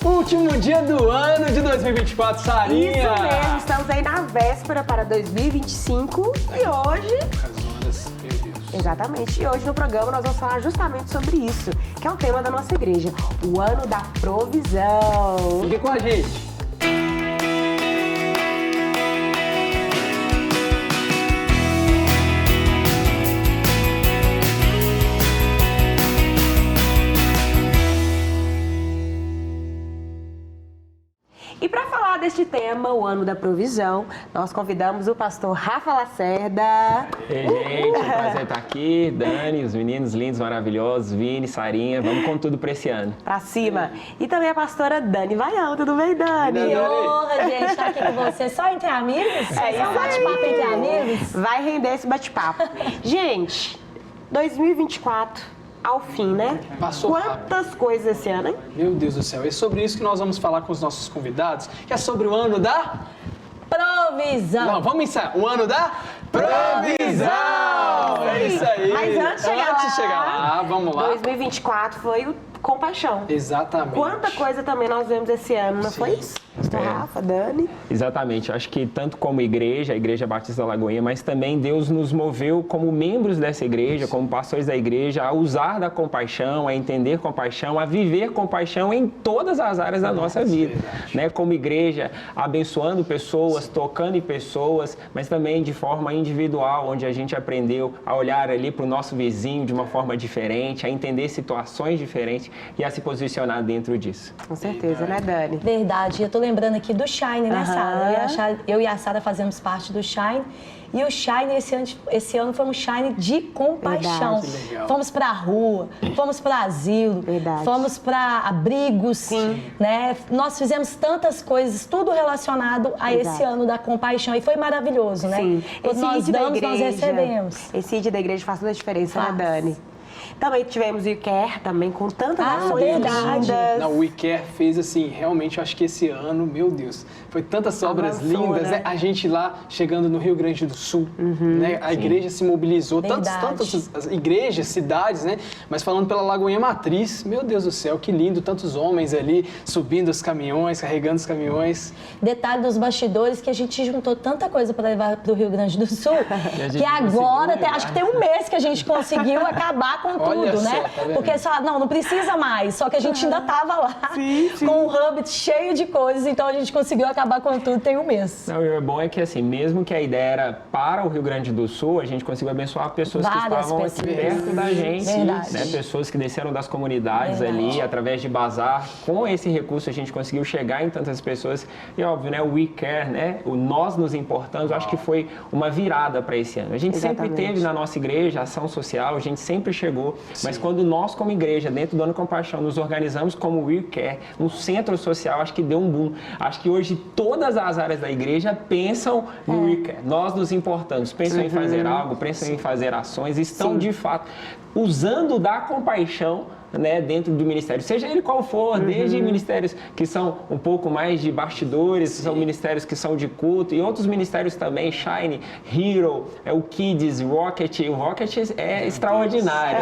Último dia do ano de 2024, Sarinha! Isso mesmo, estamos aí na véspera para 2025 e hoje... As horas, meu Deus. Exatamente, e hoje no programa nós vamos falar justamente sobre isso, que é o tema da nossa igreja, o ano da provisão. Fique com a gente! E para falar deste tema, o ano da provisão, nós convidamos o pastor Rafa Lacerda. Ei, gente, é um prazer estar aqui. Dani, os meninos lindos, maravilhosos, Vini, Sarinha, vamos com tudo para esse ano. Pra cima. E também a pastora Dani Vaião, tudo bem, Dani? Que honra, gente, estar aqui com você. Só entre amigos? Só um bate-papo entre amigos? Vai render esse bate-papo. Gente, 2024... ao fim, né? Passou Quantas coisas esse ano, hein? Meu Deus do céu, é sobre isso que nós vamos falar com os nossos convidados, que é sobre o ano da... Provisão. Não, vamos ensaiar. O ano da provisão! É isso aí! Mas antes de chegar lá, vamos lá. 2024 foi o compaixão. Exatamente. Quanta coisa também nós vemos esse ano, não foi isso? Pastor Rafa, Dani. Exatamente, eu acho que tanto como igreja, a Igreja Batista da Lagoinha, mas também Deus nos moveu como membros dessa igreja, como pastores da igreja, a usar da compaixão, a entender compaixão, a viver compaixão em todas as áreas da nossa vida, né? Como igreja, abençoando pessoas, tocando em pessoas, mas também de forma individual, onde a gente aprendeu a olhar ali para o nosso vizinho de uma forma diferente, a entender situações diferentes e a se posicionar dentro disso. Com certeza, né, Dani? Verdade, eu tô lembrando aqui do Shine, né, Sara? Eu e a Sara fazemos parte do Shine. E o Shine esse ano foi um Shine de compaixão. Verdade. Fomos para a rua, fomos para asilo, Verdade. fomos para abrigos, né? Nós fizemos tantas coisas, tudo relacionado a Verdade. esse ano da compaixão. E foi maravilhoso, né? Sim. Quando nós damos, nós recebemos. Esse ID da igreja faz toda a diferença, Faz. né, Dani? Também tivemos o ICARE também, com tantas ações verdade. lindas. Não, o WeCare fez assim, realmente, eu acho que esse ano, meu Deus, foi tantas obras Avançou, lindas, né? A gente lá chegando no Rio Grande do Sul, né? A igreja se mobilizou, Verdade. tantas as igrejas, cidades, né? Mas falando pela Lagoinha Matriz, meu Deus do céu, que lindo, tantos homens ali subindo os caminhões, carregando os caminhões. Detalhe dos bastidores que a gente juntou tanta coisa para levar para o Rio Grande do Sul, que agora, acho que tem um mês que a gente conseguiu acabar com Olha tudo, só, né? tá vendo? Porque só, não precisa mais, só que a gente ainda tava lá com um hub cheio de coisas, então a gente conseguiu acabar com tudo tem um mês. Não, e o bom é que assim, mesmo que a ideia era para o Rio Grande do Sul, a gente conseguiu abençoar pessoas que Várias estavam aqui pessoas. perto da gente, Verdade. né? Pessoas que desceram das comunidades Verdade. ali, através de bazar. Com esse recurso a gente conseguiu chegar em tantas pessoas e óbvio, né? O We Care, né? O nós nos importamos, eu acho que foi uma virada para esse ano. A gente sempre teve na nossa igreja ação social, a gente sempre chegou, mas quando nós como igreja, dentro do Ano Compaixão, nos organizamos como We Care, um centro social, acho que deu um boom. Acho que hoje todas as áreas da igreja pensam no We Care. Nós nos importamos, pensam em fazer algo, pensam em fazer ações, estão de fato usando da compaixão, né, dentro do ministério, seja ele qual for, desde ministérios que são um pouco mais de bastidores, são ministérios que são de culto e outros ministérios também, Shine, Hero, o Kids, Rocket, o Rocket é extraordinário,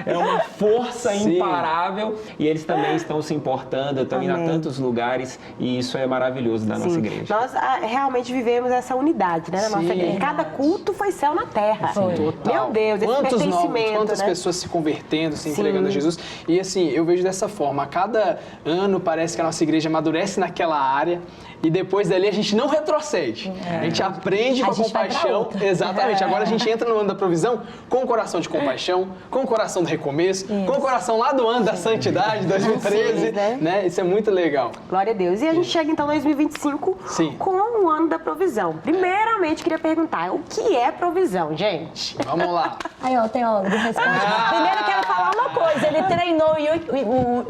é uma força imparável e eles também estão se importando, estão indo a tantos lugares e isso é maravilhoso da nossa igreja. Nós realmente vivemos essa unidade, né, na nossa igreja. Cada culto foi céu na terra. Total. Meu Deus, esse pertencimento, quantas né? pessoas se convertendo, se entregando a Jesus. E assim, eu vejo dessa forma, a cada ano parece que a nossa igreja amadurece naquela área e depois dali a gente não retrocede. A gente aprende com a gente vai pra compaixão. outra. Exatamente. Agora a gente entra no ano da provisão com o coração de compaixão, com o coração do recomeço, com o coração lá do ano da santidade, 2013, né? Isso é muito legal. Glória a Deus. E a gente chega então em 2025 com o ano da provisão. Primeiramente, queria perguntar, o que é provisão, gente? Vamos lá. Aí, ó, teólogo, responde. Primeiro eu quero falar uma coisa, ele treinou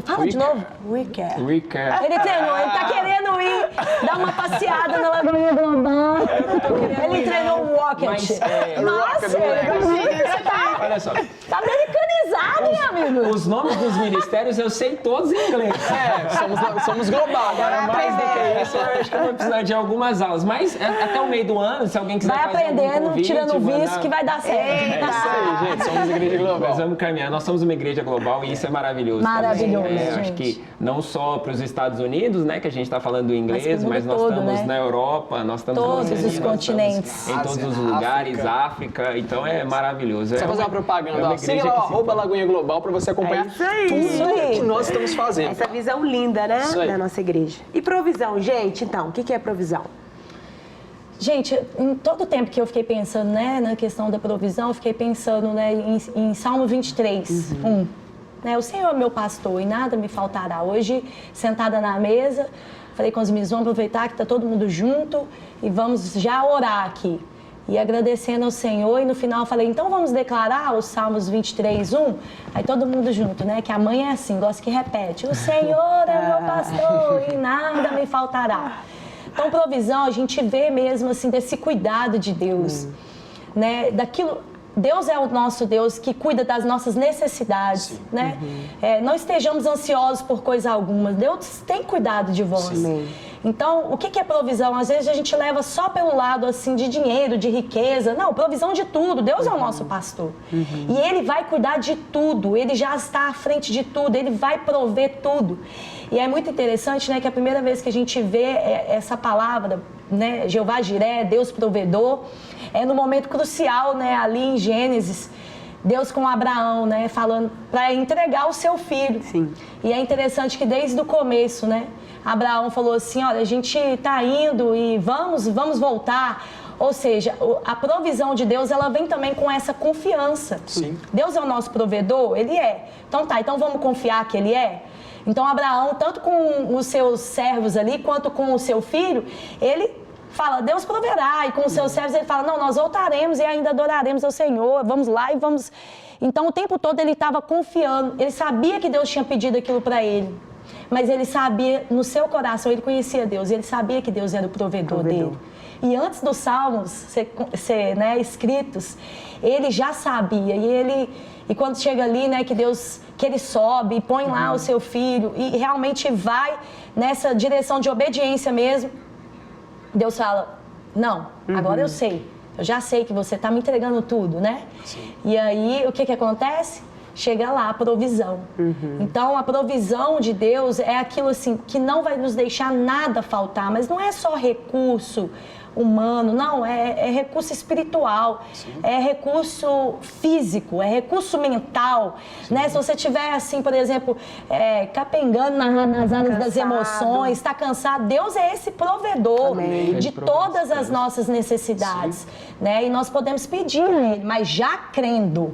fala de novo. We Care. We Care. Ele treinou, ele tá querendo ir dar uma passeada na Lagoinha Global. Ele treinou o Rocket. Nossa, você tá Olha só. americanizado, meu amigo. Os nomes dos ministérios eu sei todos em inglês. Só somos global. Agora, mais do que isso, eu acho que eu vou precisar de algumas aulas. Mas até o meio do ano, se alguém quiser vai fazer algum aprendendo, convite, tirando o visto, que vai dar certo. É isso aí, gente. Somos igreja global. Nós vamos caminhar. Nós somos uma igreja global e isso é maravilhoso. Maravilhoso, também. gente. Acho que não só para os Estados Unidos, né, que a gente está falando inglês, mas nós todo, estamos né? na Europa, nós estamos todos na os continentes. em todos os lugares, África. Então é maravilhoso. Só fazer uma propaganda. Ó, siga lá o @Lagoinha Global para você acompanhar tudo que nós estamos fazendo. Essa visão linda, né, da nossa igreja. E provisão, gente, então, o que é provisão? Gente, em todo o tempo que eu fiquei pensando, né, na questão da provisão, eu fiquei pensando, né, em Salmo 23, 1. Né, o Senhor é meu pastor e nada me faltará. Hoje, sentada na mesa, falei com os meninos, vamos aproveitar que está todo mundo junto e vamos já orar aqui. E agradecendo ao Senhor, e no final eu falei, então vamos declarar os Salmos 23, 1? Aí todo mundo junto, né? Que a mãe é assim, gosta que repete. O Senhor é meu pastor e nada me faltará. Então, provisão, a gente vê mesmo, assim, desse cuidado de Deus, né? Daquilo... Deus é o nosso Deus que cuida das nossas necessidades, né? Não estejamos ansiosos por coisa alguma. Deus tem cuidado de vós. Sim. Então, o que é provisão? Às vezes a gente leva só pelo lado, assim, de dinheiro, de riqueza. Não, provisão de tudo. Deus é o nosso pastor. E Ele vai cuidar de tudo. Ele já está à frente de tudo. Ele vai prover tudo. E é muito interessante, né, que a primeira vez que a gente vê essa palavra, né, Jeová Jiré, Deus provedor, é no momento crucial, né, ali em Gênesis, Deus com Abraão, né, falando para entregar o seu filho. Sim. E é interessante que desde o começo, né, Abraão falou assim, olha, a gente está indo e vamos voltar. Ou seja, a provisão de Deus, ela vem também com essa confiança. Sim. Deus é o nosso provedor? Ele é. Então tá, então vamos confiar que Ele é? Então Abraão, tanto com os seus servos ali, quanto com o seu filho, ele fala, Deus proverá. E com os seus servos ele fala, não, nós voltaremos e ainda adoraremos ao Senhor. Vamos lá e vamos... Então o tempo todo ele estava confiando. Ele sabia que Deus tinha pedido aquilo para ele. Mas ele sabia, no seu coração, ele conhecia Deus. Ele sabia que Deus era o provedor dele. E antes dos Salmos ser né, escritos, ele já sabia. E quando chega ali, né, que ele sobe e põe lá o seu filho e realmente vai nessa direção de obediência mesmo, Deus fala, não, agora eu sei. Eu já sei que você está me entregando tudo, né? Sim. E aí, o que acontece? Chega lá a provisão. Então, a provisão de Deus é aquilo assim que não vai nos deixar nada faltar, mas não é só recurso humano, não, é recurso espiritual, é recurso físico, é recurso mental, né? Se você tiver assim, por exemplo, capengando nas áreas das emoções, está cansado, Deus é esse provedor de todas as nossas necessidades, né? E nós podemos pedir a Ele, mas já crendo,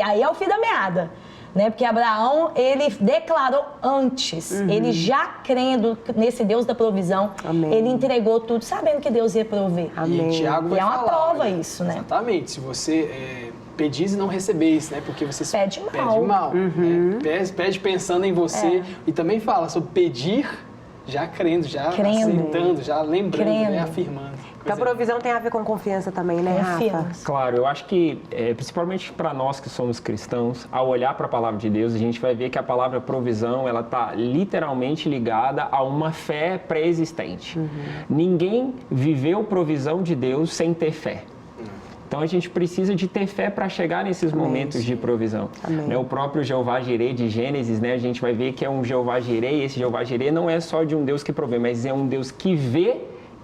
aí é o fim da meada. Né? Porque Abraão, ele declarou antes, ele já crendo nesse Deus da provisão, ele entregou tudo, sabendo que Deus ia prover. Amém. E Tiago vai falar, prova isso, né? Exatamente, se você pedis e não recebeis, né? Porque você pede mal. Né? Pede pensando em você e também fala sobre pedir já crendo, já aceitando, já lembrando, né? Afirmando. Então a provisão tem a ver com confiança também, né, Rafa? Claro, eu acho que, principalmente para nós que somos cristãos, ao olhar para a palavra de Deus, a gente vai ver que a palavra provisão, ela está literalmente ligada a uma fé pré-existente. Ninguém viveu provisão de Deus sem ter fé. Então a gente precisa de ter fé para chegar nesses momentos de provisão. Né? O próprio Jeová Jiré de Gênesis, né? A gente vai ver que é um Jeová Jiré, e esse Jeová Jiré não é só de um Deus que provê, mas é um Deus que vê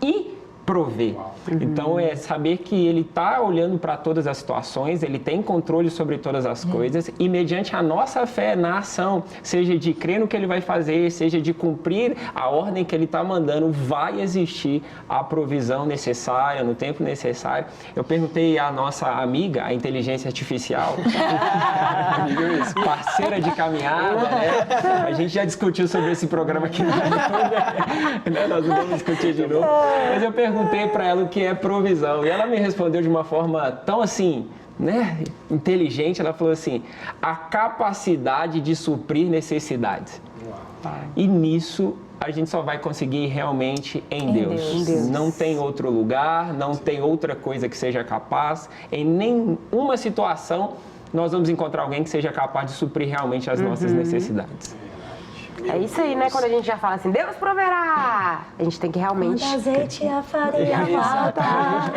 e prover. Então é saber que ele está olhando para todas as situações, ele tem controle sobre todas as coisas e mediante a nossa fé na ação, seja de crer no que ele vai fazer, seja de cumprir a ordem que ele está mandando, vai existir a provisão necessária, no tempo necessário. Eu perguntei à nossa amiga, a inteligência artificial, parceira de caminhada, né? A gente já discutiu sobre esse programa aqui no YouTube, né? Nós não vamos discutir de novo, mas eu perguntei para ela o que é provisão e ela me respondeu de uma forma tão assim, né, inteligente. Ela falou assim: a capacidade de suprir necessidades. E nisso a gente só vai conseguir realmente em Deus. Não tem outro lugar, não tem outra coisa que seja capaz. Em nenhuma situação nós vamos encontrar alguém que seja capaz de suprir realmente as nossas necessidades. É isso aí, né? Quando a gente já fala assim, Deus proverá, a gente tem que realmente... Quando azeite e a farinha falta.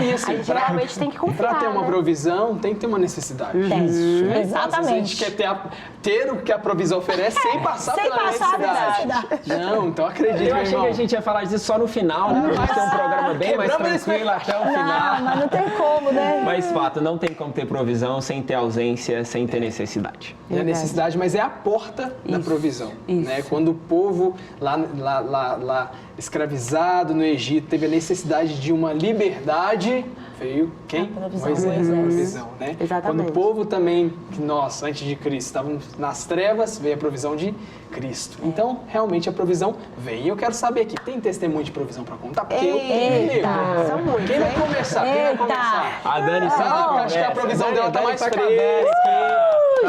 E assim, A gente realmente tem que confiar, para ter uma né? provisão, tem que ter uma necessidade. Isso, Né? exatamente. Às vezes a gente quer ter o que a provisão oferece sem passar sem pela passar necessidade. Não, então acredite, Eu meu achei irmão. que a gente ia falar disso só no final, né? Pra gente ter um programa bem mais Quebramos tranquilo até o final. Não, mas não tem como, né? Mas fato, não tem como ter provisão sem ter ausência, sem ter necessidade. É a necessidade, mas é a porta da provisão. Né? Quando o povo lá escravizado no Egito teve a necessidade de uma liberdade, veio quem? A provisão. Moisés, a provisão, né? Exatamente. Quando o povo também, nós, antes de Cristo, estávamos nas trevas, veio a provisão de Cristo. Então, realmente, a provisão vem. E eu quero saber aqui, tem testemunho de provisão para contar? Porque eu tenho. São muitos, Quem vai hein? começar? Quem vai começar? A Dani sempre Acho que a provisão dela tá mais fresca.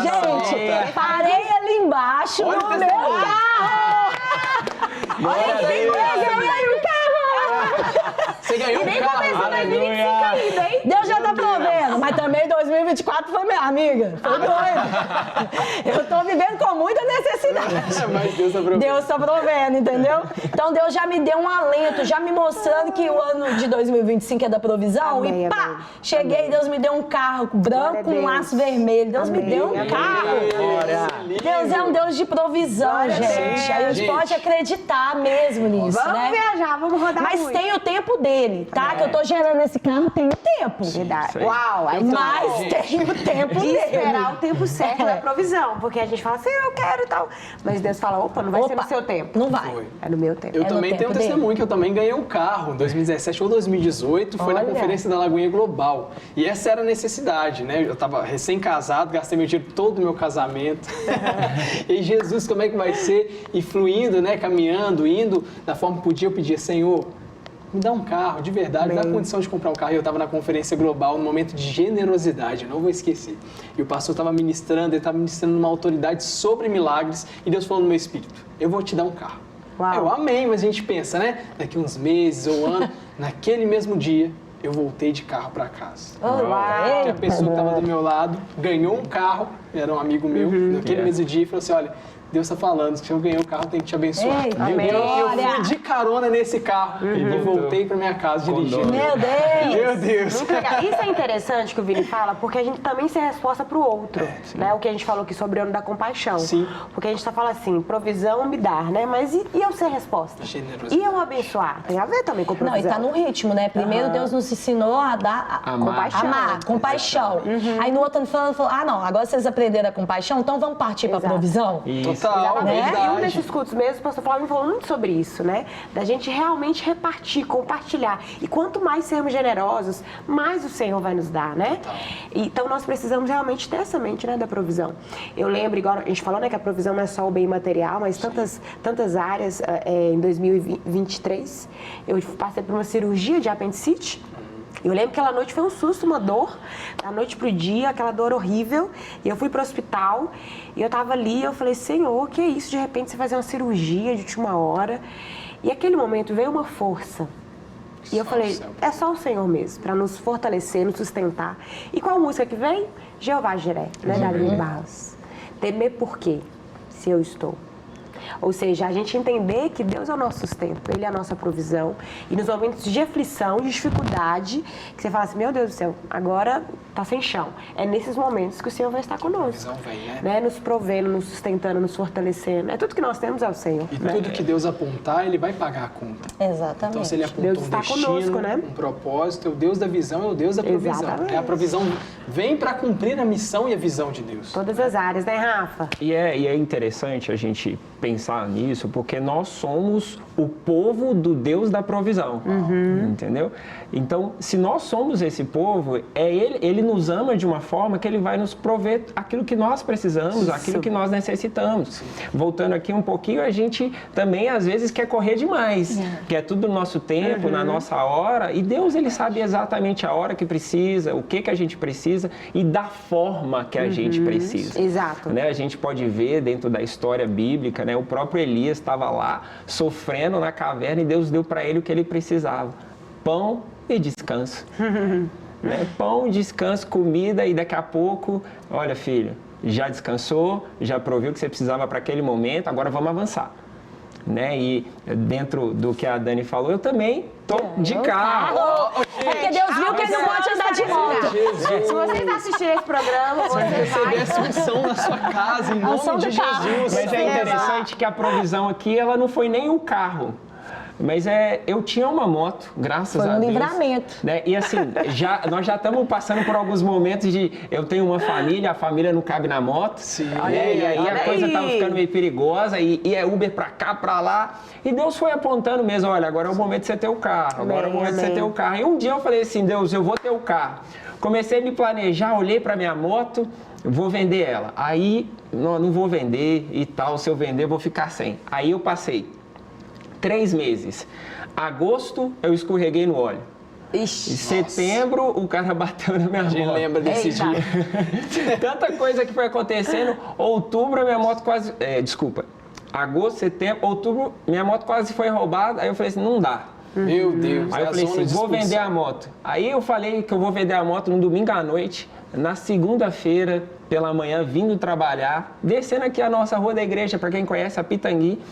Gente, parei ali embaixo Olha o no meu testemunho. carro! Glória a Deus. Eu ganhei o carro! Você ganhou um carro. Aleluia. Deus já tá provendo, mas também 2024 foi minha amiga. Foi doido. Eu tô vivendo com muita necessidade. Mas Deus tá provendo. Deus tá provendo, entendeu? Então Deus já me deu um alento, já me mostrando que o ano de 2025 é da provisão. Amém, E pá, amém. cheguei, Amém. Deus me deu um carro branco com um laço vermelho. Deus me deu um carro. Deus é um Deus de provisão, Glória a gente. Deus. Aí a gente Gente. pode acreditar mesmo nisso, Vamos né? viajar, vamos rodar Mas muito. tem o tempo dele, tá? Que eu tô gerando esse carro, tem o tempo. Verdade. Isso aí. Uau, aí Mas gente. tem o tempo de dele. esperar o tempo certo da provisão. Porque a gente fala assim, eu quero e tal. Mas Deus fala, opa, não vai ser no seu tempo. Não vai. Foi. É no meu tempo. Eu no também tenho um tempo dele. testemunho que eu também ganhei um carro em 2017 ou 2018, foi na Olha. conferência da Lagoinha Global. E essa era a necessidade, né? Eu estava recém-casado, gastei meu dinheiro todo no meu casamento. E Jesus, como é que vai ser? E fluindo, né? Caminhando, indo da forma que podia, eu pedia, Senhor, me dá um carro, de verdade, me dá condição de comprar um carro. E eu estava na conferência global, num momento de generosidade, eu não vou esquecer. E o pastor estava ministrando, ele estava ministrando uma autoridade sobre milagres, e Deus falou no meu espírito, eu vou te dar um carro. Uau. Eu amei, mas a gente pensa, né? Daqui uns meses ou ano, naquele mesmo dia, eu voltei de carro para casa. Uau. Que a pessoa que estava do meu lado ganhou um carro, era um amigo meu, naquele mesmo dia, e falou assim, olha, Deus está falando, se eu ganhei o carro, tem que te abençoar. Eita, Amém. Eu fui glória. de carona nesse carro e voltei para minha casa dirigindo. Meu Deus. Meu Deus. Muito legal. Isso é interessante que o Vini fala, porque a gente também se resposta pro outro. Né? O que a gente falou aqui sobre o ano da compaixão. Sim. Porque a gente tá falando assim, provisão me dar, né? Mas e eu ser resposta? Generosidade. E eu abençoar? Tem a ver também com Não, provisão. e tá no ritmo, né? Primeiro Deus nos ensinou a dar Amar. amar, compaixão. Aí no outro ano falou, ah não, agora vocês aprenderam a compaixão, então vamos partir pra Exato. provisão? Total, Exatamente. verdade. E um desses cultos mesmo, o pastor Flávio falou muito sobre isso, né? Da gente realmente repartir, compartilhar. E quanto mais sermos generosos, mais o Senhor vai nos dar, né? Então nós precisamos realmente ter essa mente, né, da provisão. Eu lembro, igual a gente falou, né, que a provisão não é só o bem material, mas tantas áreas. Em 2023, eu passei por uma cirurgia de apendicite. Eu lembro que aquela noite foi um susto, uma dor, da noite pro dia, aquela dor horrível. E eu fui pro hospital e eu tava ali, eu falei, Senhor, que é isso? De repente você fazer uma cirurgia de última hora. E aquele momento veio uma força. E eu falei, é só o Senhor mesmo, para nos fortalecer, nos sustentar. E qual música que vem? Jeová Jiré, né, da Aline Barros. Temer por quê? Se eu estou. Ou seja, a gente entender que Deus é o nosso sustento, Ele é a nossa provisão. E nos momentos de aflição, de dificuldade, que você fala assim, meu Deus do céu, agora tá sem chão. É nesses momentos que o Senhor vai estar conosco. A visão vem, né? Nos provendo, nos sustentando, nos fortalecendo. É tudo que nós temos é o Senhor. E tudo que Deus apontar, Ele vai pagar a conta. Exatamente. Então, se Ele apontou Deus um está destino, conosco, né? um propósito, o Deus da visão é o Deus da provisão. Exatamente. A provisão vem para cumprir a missão e a visão de Deus. Todas as áreas, né, Rafa? E é interessante a gente pensar nisso, porque nós somos o povo do Deus da provisão, entendeu? Então, se nós somos esse povo, ele nos ama de uma forma que Ele vai nos prover aquilo que nós precisamos, aquilo que nós necessitamos. Voltando aqui um pouquinho, a gente também, às vezes, quer correr demais, quer tudo no nosso tempo, na nossa hora, e Deus, Ele sabe exatamente a hora que precisa, o que a gente precisa e da forma que a gente precisa. Exato. Né? A gente pode ver dentro da história bíblica, né? O próprio Elias estava lá sofrendo na caverna e Deus deu para ele o que ele precisava: pão e descanso. Né? Pão, descanso, comida, e daqui a pouco, olha, filho, já descansou, já proveu o que você precisava para aquele momento, agora vamos avançar. né? E dentro do que a Dani falou, eu também tô de carro. Porque Deus viu que ele não pode andar de moto. Se você está assistindo esse programa, você vai... Receber essa unção na sua casa, em nome de Jesus. Mas é interessante que a provisão aqui, ela não foi nem um carro. Mas eu tinha uma moto, graças a Deus. Foi um livramento. Né? E assim, nós já estamos passando por alguns momentos de... Eu tenho uma família, a família não cabe na moto. Sim. Né? E aí a coisa estava ficando meio perigosa, e é Uber pra cá, pra lá. E Deus foi apontando mesmo, olha, agora é o momento de você ter o carro. Agora é o momento de você ter o carro. E um dia eu falei assim, Deus, eu vou ter o carro. Comecei a me planejar, olhei pra minha moto, vou vender ela. Aí, não vou vender e tal, se eu vender eu vou ficar sem. Aí eu passei 3 meses. Agosto, eu escorreguei no óleo. Ixi, em setembro, o cara bateu na minha moto. A gente lembra desse dia. Tanta coisa que foi acontecendo. Outubro, a minha moto quase... Agosto, setembro, outubro, minha moto quase foi roubada. Aí eu falei assim, não dá. Meu Deus. Aí eu falei assim, vou vender a moto. Aí eu falei que eu vou vender a moto no domingo à noite. Na segunda-feira, pela manhã, vindo trabalhar, descendo aqui a nossa rua da igreja, para quem conhece, a Pitangui,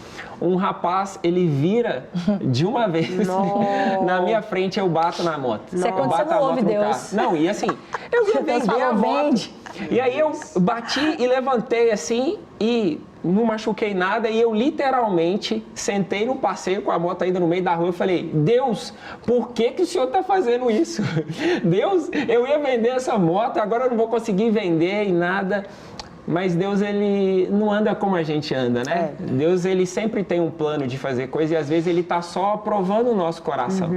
um rapaz, ele vira de uma vez na minha frente, eu bato na moto. Você aconteceu, não ouve Deus. Não, e assim, eu ia vender a moto. E aí eu bati e levantei assim e não machuquei nada, e eu literalmente sentei no passeio com a moto ainda no meio da rua e falei, Deus, por que o Senhor está fazendo isso? Deus, eu ia vender essa moto, agora eu não vou conseguir vender e nada. Mas Deus, ele não anda como a gente anda, né? Deus, ele sempre tem um plano de fazer coisa e às vezes ele tá só provando o nosso coração.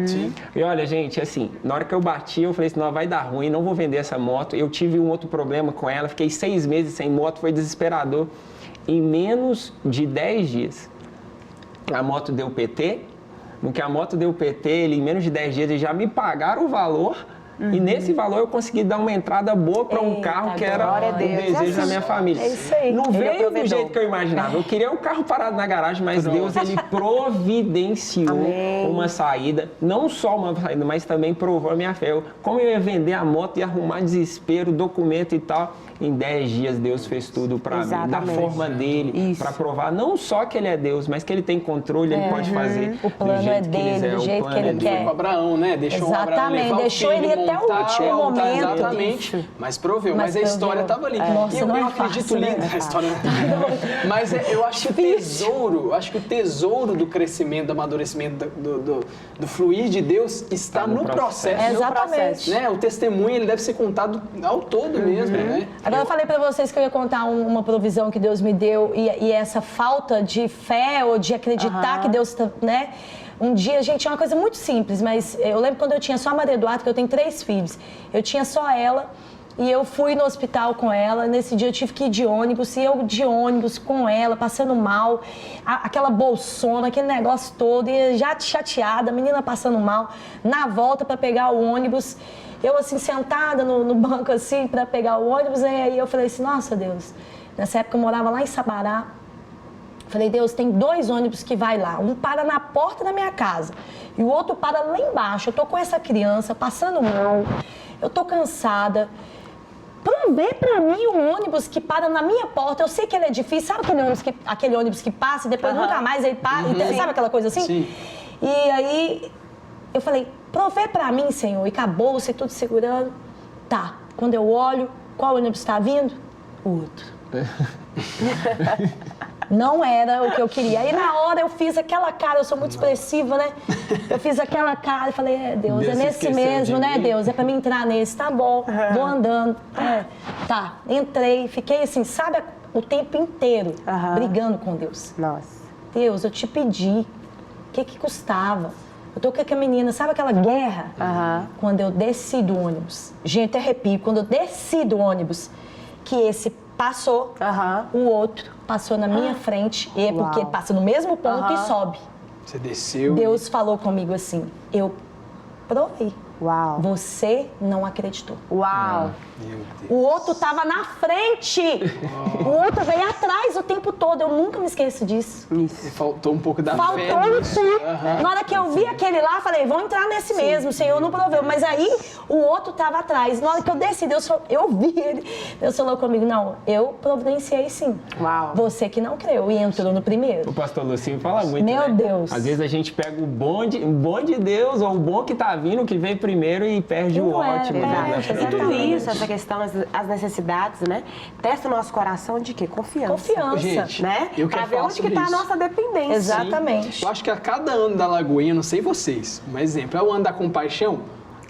E olha, gente, assim, na hora que eu bati, eu falei assim, não, vai dar ruim, não vou vender essa moto. Eu tive um outro problema com ela, fiquei 6 meses sem moto, foi desesperador. Em menos de 10 dias, a moto deu PT. No que a moto deu PT, em menos de 10 dias, eles já me pagaram o valor. E nesse valor eu consegui dar uma entrada boa para um carro que era o desejo da minha família. É isso aí. Não veio do jeito que eu imaginava. Eu queria o carro parado na garagem, mas Deus, ele providenciou uma saída. Não só uma saída, mas também provou a minha fé. Como eu ia vender a moto e arrumar desespero, documento e tal. Em 10 dias Deus fez tudo para mim, da forma dele, para provar não só que ele é Deus, mas que ele tem controle, ele pode fazer o plano do jeito é dele, quiser, do jeito que ele quer. Foi com Abraão, né? Deixou Exatamente, Abraão levar deixou o filho, ele até o último momento. Exatamente, mas proveu, mas a história estava ali. Nossa, e eu não acredito fácil, linda né? a história. Mas eu acho que o tesouro do crescimento, do amadurecimento, do fluir de Deus está no processo. Exatamente. Né? O testemunho, ele deve ser contado ao todo mesmo, né? Agora eu falei pra vocês que eu ia contar uma provisão que Deus me deu e essa falta de fé ou de acreditar que Deus está, né? Um dia, gente, é uma coisa muito simples, mas eu lembro quando eu tinha só a Maria Eduarda, que eu tenho 3 filhos, eu tinha só ela e eu fui no hospital com ela. Nesse dia eu tive que ir de ônibus, e eu de ônibus com ela, passando mal, aquela bolsona, aquele negócio todo, e já chateada, a menina passando mal, na volta para pegar o ônibus. Eu, assim, sentada no banco, assim, para pegar o ônibus, e aí eu falei assim, nossa, Deus, nessa época eu morava lá em Sabará. Falei, Deus, tem 2 ônibus que vai lá, um para na porta da minha casa e o outro para lá embaixo. Eu tô com essa criança passando mal, eu tô cansada. Provê pra mim um ônibus que para na minha porta. Eu sei que ele é difícil, sabe aquele ônibus que passa e depois nunca mais ele para, sabe aquela coisa assim? Sim. E aí eu falei, provê pra mim, Senhor, e acabou, você tudo segurando. Tá, quando eu olho, qual ônibus está vindo? O outro. Não era o que eu queria. Aí na hora eu fiz aquela cara, eu sou muito expressiva, né? Eu fiz aquela cara e falei, Deus, é nesse mesmo, né, Deus? É pra mim entrar nesse, tá bom, vou andando. Tá, entrei, fiquei assim, sabe, o tempo inteiro brigando com Deus. Nossa. Deus, eu te pedi, o que custava? Eu tô com aquela menina, sabe aquela guerra? Quando eu desci do ônibus, gente, arrepio, quando eu desci do ônibus, que esse passou, o outro passou na minha frente, e é porque ele passa no mesmo ponto e sobe. Você desceu. Deus falou comigo assim, eu provei. Uau. Você não acreditou. Uau. Meu Deus. O outro estava na frente. O outro veio atrás o tempo todo. Eu nunca me esqueço disso. E faltou um pouco da fé. Faltou nisso. tudo. Aham. Na hora que eu vi aquele lá, falei, vou entrar nesse mesmo, o Senhor não proveu. Mas aí o outro estava atrás. Na hora que eu desci, eu vi ele. Deus falou comigo, não, eu providenciei sim. Uau. Você que não creu e entrou no primeiro. O pastor Lucinho fala muito, Meu né? Deus. Às vezes a gente pega o bom de Deus, ou o bom que tá vindo, que veio primeiro, e perde o Não é, ótimo. verdade. né? E tudo isso, essa questão, as necessidades, né? Testa o nosso coração de quê? Confiança. Confiança. Gente, Né? eu Pra quero ver falar onde que sobre tá a isso. nossa dependência. Exatamente. Eu acho que a cada ano da Lagoinha, não sei vocês, um exemplo, é o ano da compaixão,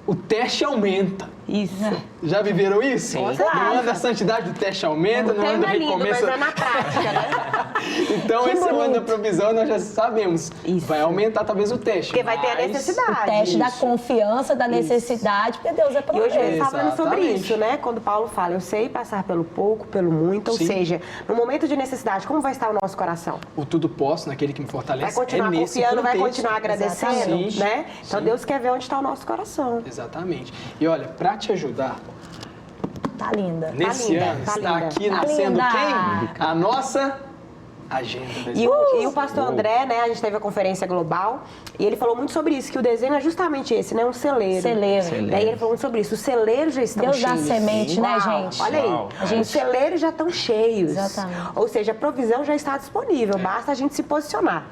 o teste aumenta. Isso. Já viveram isso? Sim. No ano da santidade, o teste aumenta, no ano do Tema é lindo, mas recomeço... é na prática, né? Então, Que esse é o ano da bonito. provisão, nós já sabemos. Isso. Vai aumentar talvez o teste. Porque vai ter a mas- necessidade. O teste da Isso. confiança, da necessidade, porque Deus é E hoje ele prover. está falando sobre Exatamente. isso, né? Quando Paulo fala, eu sei passar pelo pouco, pelo muito, ou Sim. seja, no momento de necessidade, como vai estar o nosso coração? O tudo posso naquele que me fortalece. Vai continuar é nesse confiando, vai contexto. continuar agradecendo, Exatamente. né? Então Sim. Deus quer ver onde está o nosso coração. Exatamente. E olha, pra te ajudar, Tá linda. nesse linda, ano tá está linda. aqui Tá nascendo linda. quem? A nossa agenda. E o pastor André, né, a gente teve a conferência global, e ele falou muito sobre isso, que o desenho é justamente esse, né, um celeiro. Celeiro. Daí ele falou muito sobre isso, os celeiros já estão Deus cheios. dá semente, né, Uau, gente? Olha aí, Uau. os celeiros já estão cheios. Exatamente. Ou seja, a provisão já está disponível, basta a gente se posicionar.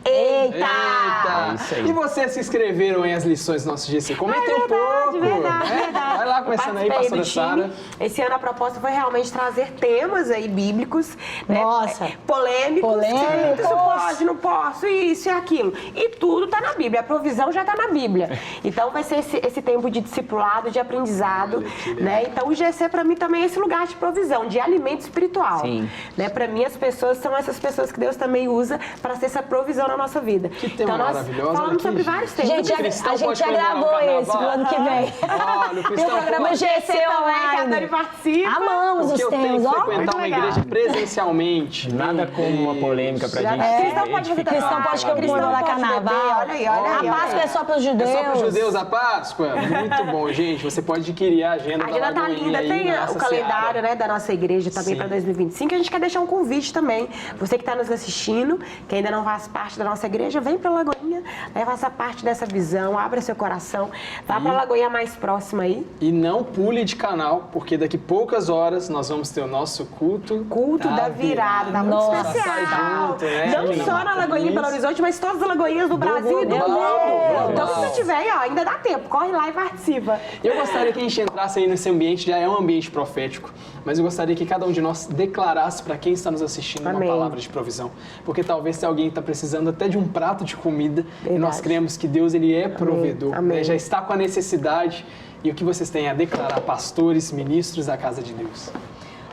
Eita! É isso aí. E vocês se inscreveram em as lições do nosso GC? Comentem um pouco. Verdade. Vai lá, começando aí, Participei pastora do Sara. time. Esse ano a proposta foi realmente trazer temas aí bíblicos, né, Nossa. polêmicos. Polêmicos. Isso pode, não posso, isso e aquilo. E tudo está na Bíblia, a provisão já está na Bíblia. Então vai ser esse tempo de discipulado, de aprendizado, né? Então o GC para mim também é esse lugar de provisão, de alimento espiritual. Sim. Né? Para mim as pessoas são essas pessoas que Deus também usa para ser essa provisão na nossa vida. Que tema então nós maravilhoso, olha falamos aqui, sobre gente. vários temas. Gente, O cristão a gente pode já comemorar o gravou carnaval. esse pro ano que vem. Olha, o cristão programa pode. GC também, que a online. Dani participa. Amamos Porque os eu tenho temas, que ó. frequentar muito uma legal. igreja presencialmente. Nada como uma polêmica pra gente. Cristão pode fazer Cristão pode comemorar carnaval. Olha aí, olha aí. A Páscoa é só para os judeus. É só para os judeus a Páscoa? Muito bom, gente. Você pode adquirir a agenda A da agenda tá Lagoinha linda, aí tem na o nossa calendário, Seara. né, da nossa igreja também Sim. para 2025. A gente quer deixar um convite também. Você que está nos assistindo, que ainda não faz parte da nossa igreja, vem para Lagoinha, né, faça parte dessa visão, abra seu coração, vá para a Lagoinha mais próxima aí. E não pule de canal, porque daqui poucas horas nós vamos ter o nosso culto. Culto da virada, tá muito Nossa. especial. Sai junto, né? Não Aqui na só na Marca Lagoinha em Belo Cruz. Horizonte, mas todas as Lagoinhas do Brasil e do global, mundo. Então, global. se você tiver aí, ó, ainda dá tempo, corre lá e participa. Eu gostaria que a gente entrasse aí nesse ambiente, já é um ambiente profético, mas eu gostaria que cada um de nós declarasse para quem está nos assistindo Amém. uma palavra de provisão. Porque talvez se alguém está precisando até de um prato de comida, e nós Verdade. cremos que Deus ele é provedor, Amém. né? Já está com a necessidade. E o que vocês têm a declarar, pastores, ministros da casa de Deus?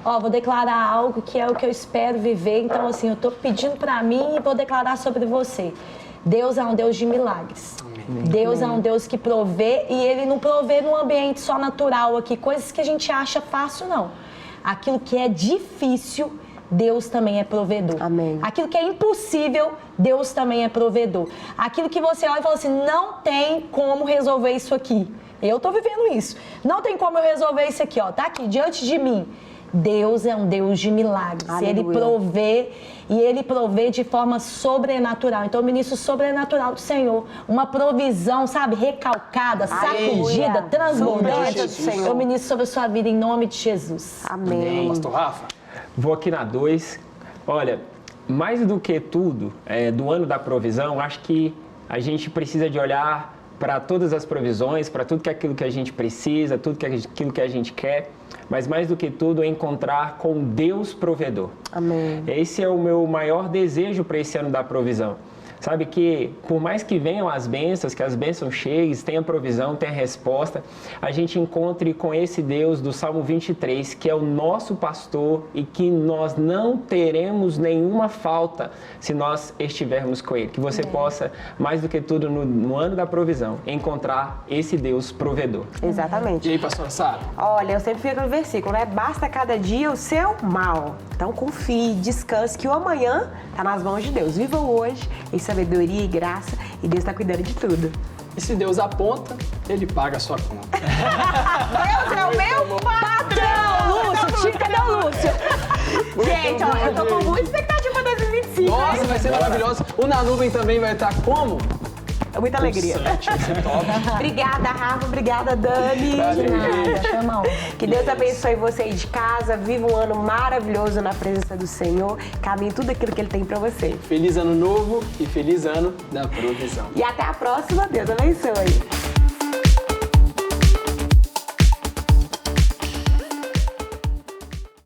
Ó, vou declarar algo que é o que eu espero viver. Então, assim, eu tô pedindo para mim e vou declarar sobre você. Deus é um Deus de milagres. Deus é um Deus que provê e Ele não provê num ambiente só natural aqui, coisas que a gente acha fácil, não. Aquilo que é difícil, Deus também é provedor. Amém. Aquilo que é impossível, Deus também é provedor. Aquilo que você olha e fala assim, não tem como resolver isso aqui. Eu tô vivendo isso. Não tem como eu resolver isso aqui, ó. Tá aqui, diante de mim. Deus é um Deus de milagres. Aleluia. Ele provê e Ele provê de forma sobrenatural. Então, eu ministro sobrenatural do Senhor. Uma provisão, sabe, recalcada, Aleluia. sacudida, transbordante. Soberana do Senhor. Eu ministro sobre a sua vida em nome de Jesus. Amém. Pastor Rafa? Vou aqui na 2. Olha, mais do que tudo, do ano da provisão, acho que a gente precisa de olhar para todas as provisões, para tudo aquilo que a gente precisa, tudo aquilo que a gente quer, mas mais do que tudo, encontrar com Deus provedor. Amém. Esse é o meu maior desejo para esse ano da provisão. Sabe que, por mais que venham as bênçãos, que as bênçãos cheguem, tenha provisão, tenha resposta, a gente encontre com esse Deus do Salmo 23, que é o nosso pastor e que nós não teremos nenhuma falta se nós estivermos com Ele. Que você possa, mais do que tudo, no ano da provisão, encontrar esse Deus provedor. Exatamente. E aí, pastora Sara? Olha, eu sempre fico no versículo, né? Basta cada dia o seu mal. Então confie, descanse, que o amanhã está nas mãos de Deus. Viva o hoje em sabedoria e graça e Deus está cuidando de tudo. E se Deus aponta, Ele paga a sua conta. Deus é o meu patrão! Lúcio, cadê o Lúcio? Gente, ó, eu tô com muita expectativa para 2025. Nossa, hein? vai ser maravilhoso. O Na Nuvem também vai estar como? É muita alegria. Vai ser top. Obrigada, Rafa. Obrigada, Dani. Prazer. Nada, foi mal. Que Deus abençoe você aí de casa. Viva um ano maravilhoso na presença do Senhor. Caminhe tudo aquilo que Ele tem para você. Feliz ano novo e feliz ano da provisão. E até a próxima. Deus abençoe.